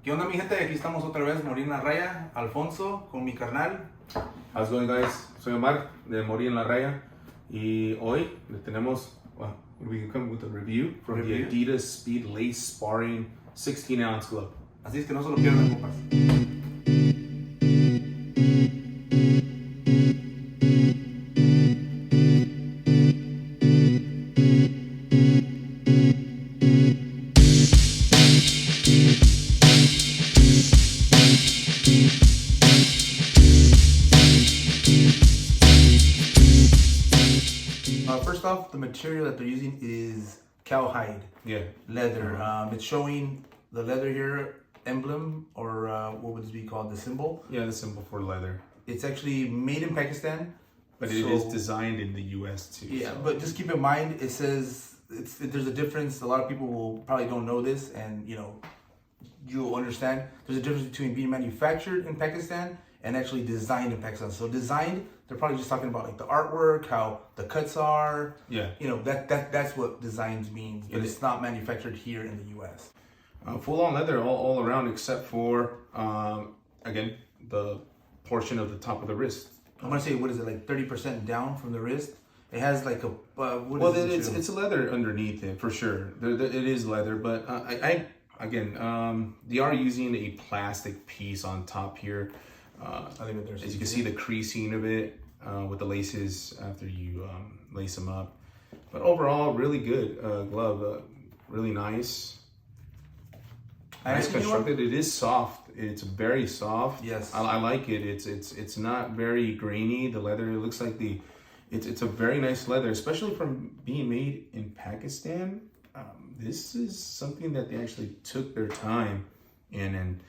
¿Qué onda mi gente? Aquí estamos otra vez, Morir en la Raya, Alfonso, con mi carnal. How's it going, guys? Soy Omar de Morir en la Raya y hoy le tenemos, we come with a review from the Adidas Speed Lace Sparring 16-ounce glove. Así es que no se lo pierdan, compas. First off, the material that they're using is cowhide, leather. It's showing the leather here emblem, or what would this be called? The symbol? Yeah, the symbol for leather. It's actually made in Pakistan. But it is designed in the US too. Yeah, so. But just keep in mind, it says, there's a difference. A lot of people will probably don't know this, and you'll understand. There's a difference between being manufactured in Pakistan and actually designed in Pakistan. So designed, they're probably just talking about like the artwork, how the cuts are. Yeah. That's what designs means, but it's not manufactured here in the US. Full on leather all around, except for again the portion of the top of the wrist. I'm gonna say, what is it, like 30% down from the wrist? It has like a it's leather underneath it for sure. It is leather, but they are using a plastic piece on top here. As you can see, the creasing of it with the laces after you lace them up. But overall, really good glove, really nice. Nice constructed. It is soft. It's very soft. Yes, I like it. It's not very grainy. The leather, it looks like it's a very nice leather, especially from being made in Pakistan. This is something that they actually took their time in, and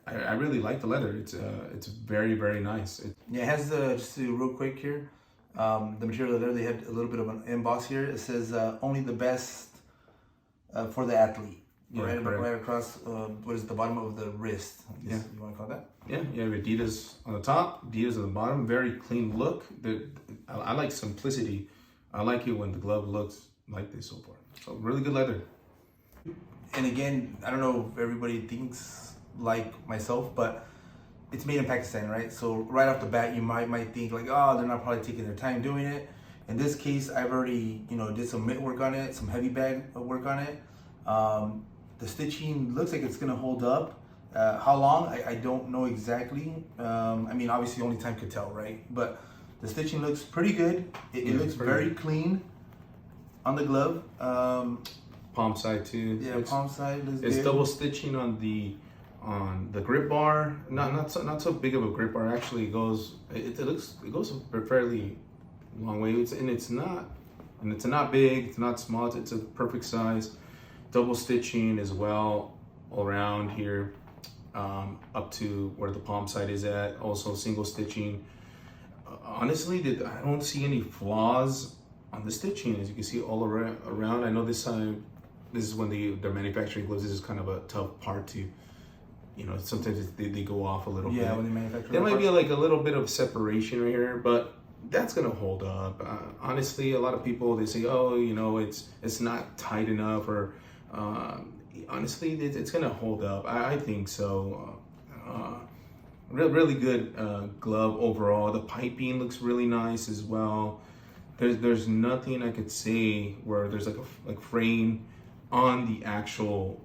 I really like the leather. It's very, very nice. It has just real quick here, the material of the leather. They had a little bit of an emboss here. It says only the best for the athlete. Right across, what is the bottom of the wrist? You want to call that? Yeah, you have Adidas on the top, Adidas on the bottom. Very clean look. I like simplicity. I like it when the glove looks like this so far. So really good leather. And again, I don't know if everybody thinks like myself, but it's made in Pakistan, right? So right off the bat, you might think like, oh, they're not probably taking their time doing it. In this case, I've already did some mitt work on it, some heavy bag work on it. The stitching looks like it's gonna hold up. How long? I don't know exactly. Obviously only time could tell, right? But the stitching looks pretty good. It looks very clean on the glove. Palm side too. Yeah, palm side looks good. It's double stitching on the grip bar. Not so big of a grip bar. Actually, it goes a fairly long way. It's not big. It's not small. It's a perfect size. Double stitching as well all around here, up to where the palm side is at. Also single stitching. Honestly, I don't see any flaws on the stitching, as you can see all around. I know this is when they're manufacturing gloves. This is kind of a tough part to, sometimes they go off a little bit. Yeah, when they manufacture. There might be like a little bit of separation right here, but that's gonna hold up. Honestly, a lot of people, they say, oh, it's not tight enough, or honestly, it's gonna hold up. I think so. Really good glove overall. The piping looks really nice as well. There's nothing I could say where there's like fraying on the actual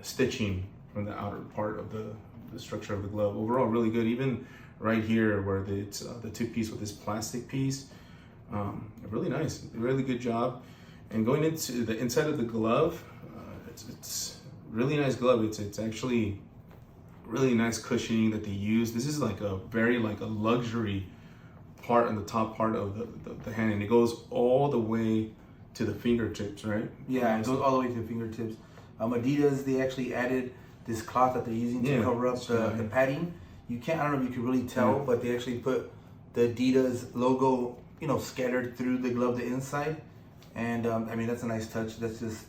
stitching from the outer part of the structure of the glove. Overall, really good. Even right here where it's the two piece with this plastic piece, really nice. Really good job. And going into the inside of the glove, it's really nice glove. It's actually really nice cushioning that they use. This is like a very a luxury part on the top part of the hand, and it goes all the way to the fingertips, right? Yeah, it goes all the way to the fingertips. Adidas, they actually added this cloth that they're using to cover up the padding. I don't know if you can really tell, but they actually put the Adidas logo, scattered through the glove, the inside. And that's a nice touch. That's just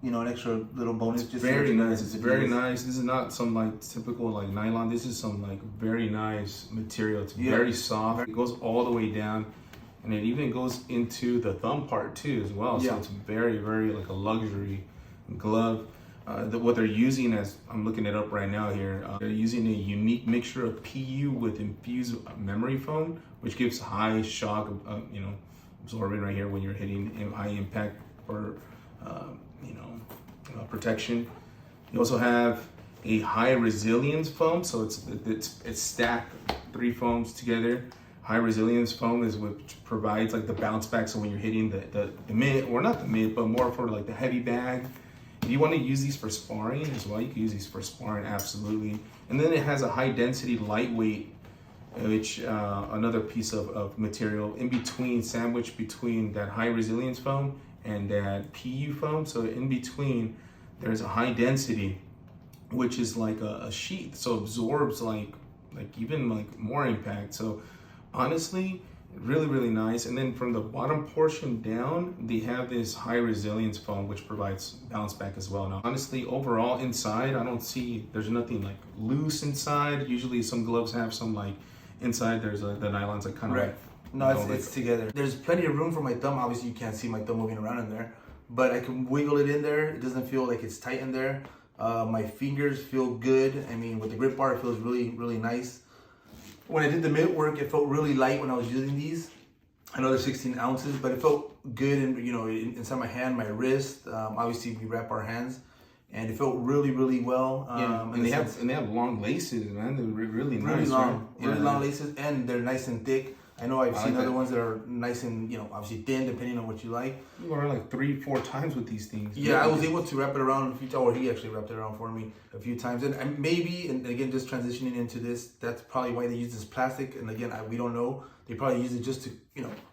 an extra little bonus. It's very nice. It's very nice. This is not some typical nylon. This is some very nice material. It's very soft. It goes all the way down, and it even goes into the thumb part too as well. So it's very, very a luxury glove. what they're using, as I'm looking it up right now here, they're using a unique mixture of PU with infused memory foam, which gives high shock, absorbing right here when you're hitting high impact for, protection. You also have a high resilience foam, so it's stacked 3 foams together. High resilience foam is which provides like the bounce back, so when you're hitting the mid, or not the mid, but more for like the heavy bag. If you want to use these for sparring as well, you can use these for sparring, absolutely. And then it has a high density lightweight, which another piece of material in between, sandwiched between that high resilience foam and that PU foam. So in between, there's a high density, which is like a sheath, so absorbs like even like more impact. So honestly, really, really nice. And then from the bottom portion down, they have this high resilience foam, which provides bounce back as well. Now, honestly, overall inside, I don't see, there's nothing like loose inside. Usually some gloves have some like inside, there's the nylon's like kind of right. No, it's together. There's plenty of room for my thumb. Obviously, you can't see my thumb moving around in there, but I can wiggle it in there. It doesn't feel like it's tight in there. My fingers feel good. I mean, with the grip bar, it feels really, really nice. When I did the mitt work, it felt really light when I was using these. I know they're 16 ounces, but it felt good inside my hand, my wrist. Obviously, we wrap our hands, and it felt really, really well. And they have long laces, man. They're really nice. Really long, right? really long laces, and they're nice and thick. I know I've seen other ones that are nice and obviously thin, depending on what you like. You go around like 3-4 times with these things. Yeah, I was able to wrap it around a few times, or he actually wrapped it around for me a few times. And maybe, and again, just transitioning into this, that's probably why they use this plastic. And again, we don't know. They probably use it just to,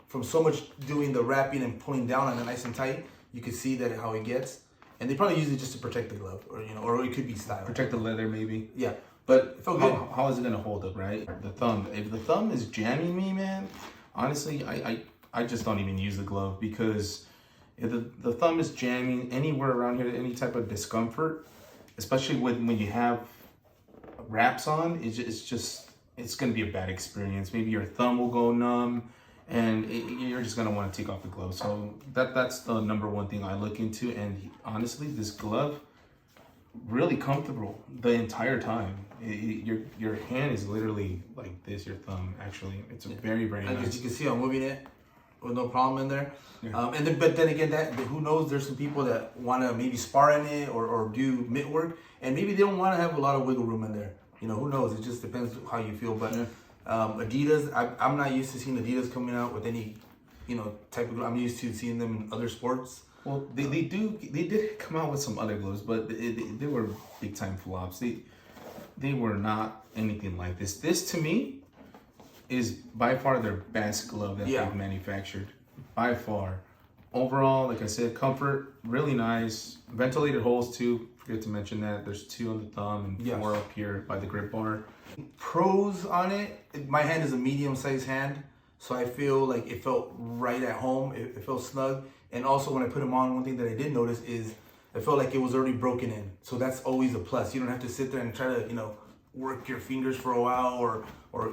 from so much doing the wrapping and pulling down on it nice and tight, you can see that how it gets. And they probably use it just to protect the glove, or it could be style. Protect the leather, maybe. Yeah. But it felt good. How is it gonna hold up, right? The thumb. If the thumb is jamming me, man, honestly, I just don't even use the glove, because if the thumb is jamming anywhere around here, any type of discomfort, especially when you have wraps on, it's gonna be a bad experience. Maybe your thumb will go numb, and you're just gonna want to take off the glove. So that's the number one thing I look into. And honestly, this glove, really comfortable the entire time. Your hand is literally like this, your thumb, actually. It's very, very nice. As you can see, I'm moving it with no problem in there. Yeah. But then again, who knows, there's some people that want to maybe spar in it or do mitt work, and maybe they don't want to have a lot of wiggle room in there. Who knows? It just depends how you feel. But Adidas, I'm not used to seeing Adidas coming out with any, type of glove. I'm used to seeing them in other sports. Well, they did come out with some other gloves, but they were big time flops. They were not anything like this. This to me is by far their best glove that they've manufactured, by far. Overall, like I said, comfort, really nice. Ventilated holes too. Forget to mention that. There's 2 on the thumb and 4 up here by the grip bar. Pros on it. My hand is a medium-sized hand, so I feel like it felt right at home. It felt snug. And also when I put them on, one thing that I did notice is I felt like it was already broken in. So that's always a plus. You don't have to sit there and try to, work your fingers for a while or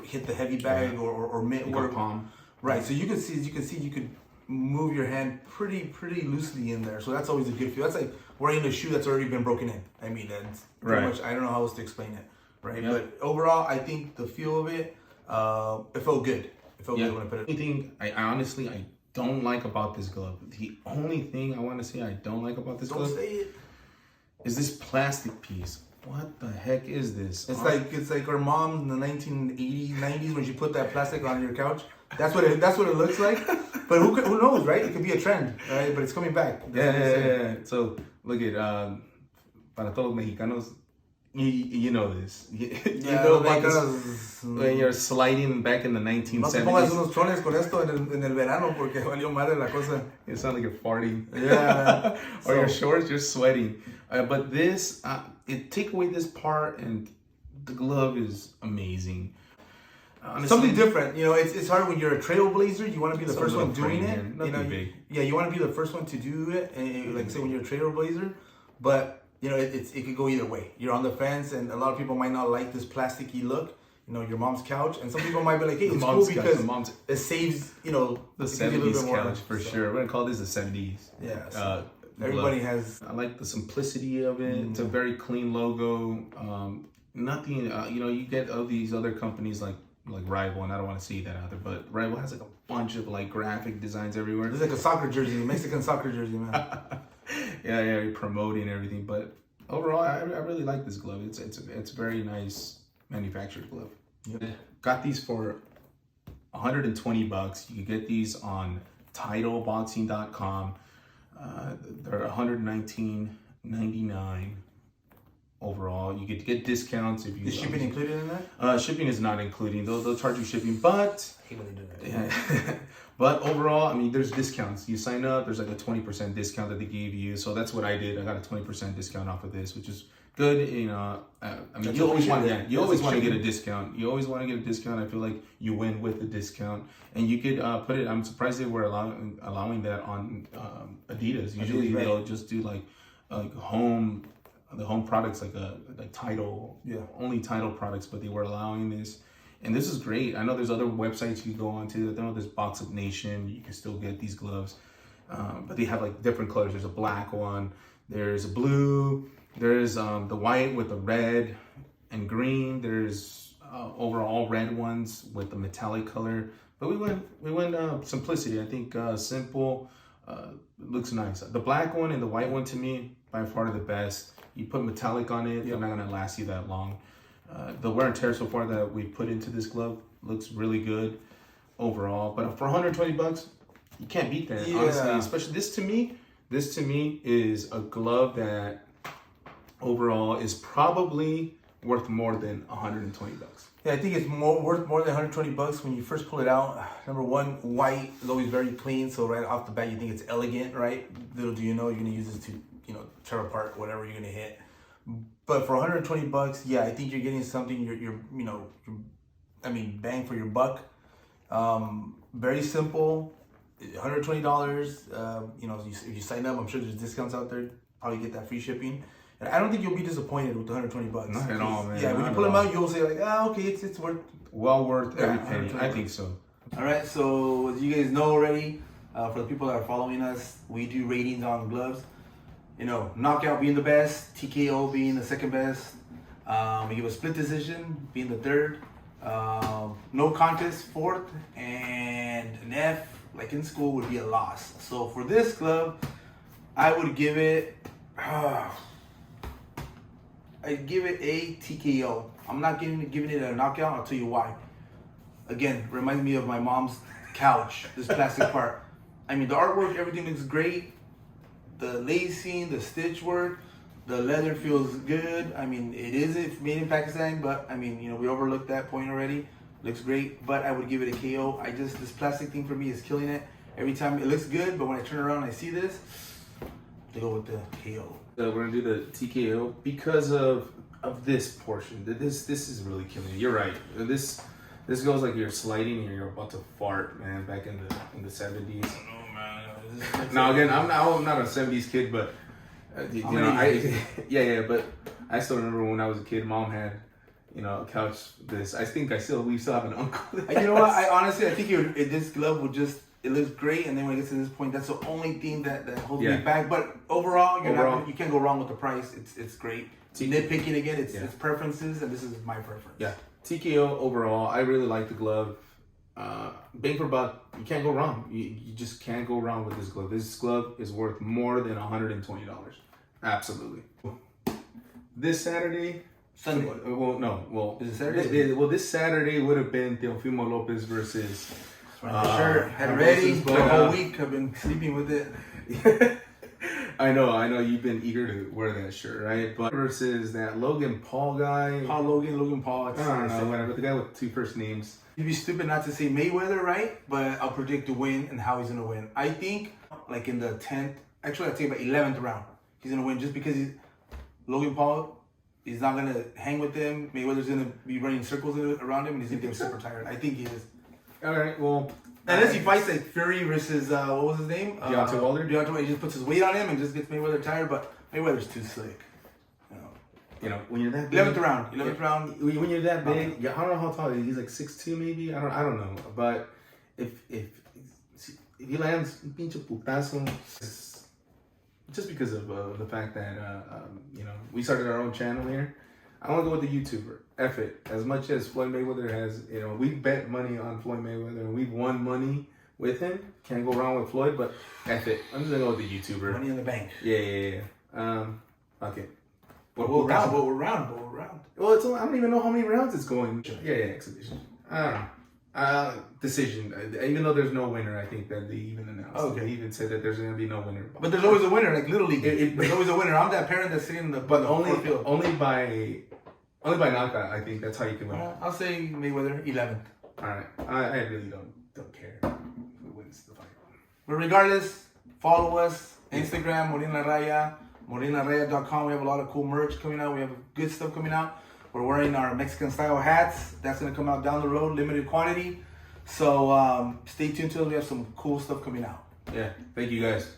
hit the heavy bag or mitt work. Palm. Right. So you can see, you could move your hand pretty loosely in there. So that's always a good feel. That's like wearing a shoe that's already been broken in. I mean, that's pretty much, I don't know how else to explain it. Right. Yep. But overall, I think the feel of it, it felt good. It felt good when I put it. Anything I honestly don't like about this glove, the only thing I want to say I don't like about this glove is this plastic piece. What the heck is this? It's like our mom in the 1980s, 90s when she put that plastic on your couch. That's what it looks like. But who knows, right? It could be a trend, right? But it's coming back. Yeah. So look at para todos mexicanos. You know this. You know about this when you're sliding back in the 1970s. No te pongas unos chones con esto en el verano porque valió madre la cosa. You sound like you're farting. Yeah. Or your shorts, you're sweating. But this, take away this part and the glove is amazing. Honestly, something different. It's hard when you're a trailblazer. You want to be the first one doing it. Nothing big. Yeah, you want to be the first one to do it. And like say when you're a trailblazer, but it could go either way. You're on the fence, and a lot of people might not like this plasticky look. Your mom's couch, and some people might be like, "Hey, it's cool because it saves." The 70s couch for sure. We're gonna call this the 70s. Yeah. Everybody has. I like the simplicity of it. It's a very clean logo. Nothing, you get all these other companies like Rival, and I don't want to see that out there, but Rival has like a bunch of like graphic designs everywhere. It's like a soccer jersey, Mexican soccer jersey, man. yeah, you're promoting everything, but overall, I really like this glove. It's a very nice manufactured glove. Yep. Got these for $120. You can get these on TitleBoxing.com. They're $119.99 overall. You get discounts if you. Is shipping included in that? Shipping is not including. They'll charge you shipping, but I hate when they do that. yeah. But overall, I mean, there's discounts. You sign up, there's like a 20% discount that they gave you. So that's what I did. I got a 20% discount off of this, which is good. You know, I mean, you always want to get a discount. You always want to get a discount. I feel like you win with the discount, and you could put it. I'm surprised they were allowing that on Adidas. Usually they'll just do like the home products, like Title, only Title products, but they were allowing this. And this is great. I know there's other websites you go on to. I know there's Box Up Nation. You can still get these gloves. But they have like different colors. There's a black one. There's a blue. There's the white with the red and green. There's overall red ones with the metallic color. But we went simplicity. I think simple looks nice. The black one and the white one, to me, by far the best. You put metallic on it, they're not gonna last you that long. The wear and tear so far that we put into this glove looks really good overall. But for $120, you can't beat that, honestly. Especially this to me is a glove that overall is probably worth more than $120. Yeah, I think it's worth more than $120 when you first pull it out. Number one, white is always very clean, so right off the bat you think it's elegant, right? Little do you know you're gonna use this to tear apart whatever you're gonna hit. But for $120, yeah, I think you're getting something. Bang for your buck. Very simple. $120. If you sign up, I'm sure there's discounts out there. Probably get that free shipping. And I don't think you'll be disappointed with the $120. Not at all, man. Yeah, when you pull them out, you'll say like, okay, it's worth. Well worth every penny. I think so. All right, so as you guys know already, for the people that are following us, we do ratings on gloves. Knockout being the best, TKO being the second best. We give a split decision being the third. No contest, fourth, and an F, like in school, would be a loss. So for this glove, I would give it, I'd give it a TKO. I'm not giving it a knockout. I'll tell you why. Again, reminds me of my mom's couch, this plastic part. I mean, the artwork, everything looks great. The lacing, the stitch work, the leather feels good. I mean, it's made in Pakistan, but I mean, we overlooked that point already. Looks great, but I would give it a KO. This plastic thing for me is killing it. Every time it looks good, but when I turn around and I see this, I go with the KO. We're gonna do the TKO because of this portion. This is really killing it. You're right. This goes like you're sliding and you're about to fart, man. Back in the 70s. Now again, I'm not a 70s kid, but but I still remember when I was a kid, Mom had a couch. We still have an uncle. You know what? I think this glove would it looks great, and then when it gets to this point, that's the only thing that holds me back. But overall, you can't go wrong with the price. It's great. Nitpicking again, it's preferences, and this is my preference. Yeah, TKO overall. I really like the glove. Bang for buck, you can't go wrong. You just can't go wrong with this glove. This glove is worth more than $120. Absolutely. This Saturday, Sunday. Is it Saturday? This Saturday would have been Teofimo Lopez versus. Sure, had it ready the whole week. I've been sleeping with it. I know. You've been eager to wear that shirt, right? But versus that Logan Paul guy. Logan Paul. I don't know, whatever. The guy with two first names. You'd be stupid not to say Mayweather, right? But I'll predict the win and how he's gonna win. I think, like in the 10th, actually I'd say about 11th round, he's gonna win just because Logan Paul is not gonna hang with him. Mayweather's gonna be running circles around him, and he's gonna get super tired. I think he is. All right, well. Unless he fights like Fury versus what was his name? Deontay Wilder. He just puts his weight on him and just gets Mayweather tired. But Mayweather's too slick. When you're that big, 11th round. When you're that big, I don't know how tall he is. He's like 6'2" maybe. I don't know. But if he lands pinche putazo, just because of the fact that we started our own channel here. I want to go with the YouTuber. F it. As much as Floyd Mayweather has, we bet money on Floyd Mayweather and we've won money with him. Can't go wrong with Floyd, but F it. I'm just gonna go with the YouTuber. Money in the bank. Yeah. Okay. We're round. Well, I don't even know how many rounds it's going. Yeah, exhibition. I don't know. Decision. Even though there's no winner, I think that they even announced. Okay. They even said that there's going to be no winner. But there's always a winner, like Little League. There's always a winner. I'm that parent that's sitting in the field. Only by knockout. I think that's how you can win. I'll say Mayweather 11th. All right. I really don't care who wins the fight. But regardless, follow us Instagram Morena Raya, morenaraya.com. We have a lot of cool merch coming out. We have good stuff coming out. We're wearing our Mexican style hats. That's gonna come out down the road, limited quantity. So stay tuned to us. We have some cool stuff coming out. Yeah. Thank you guys.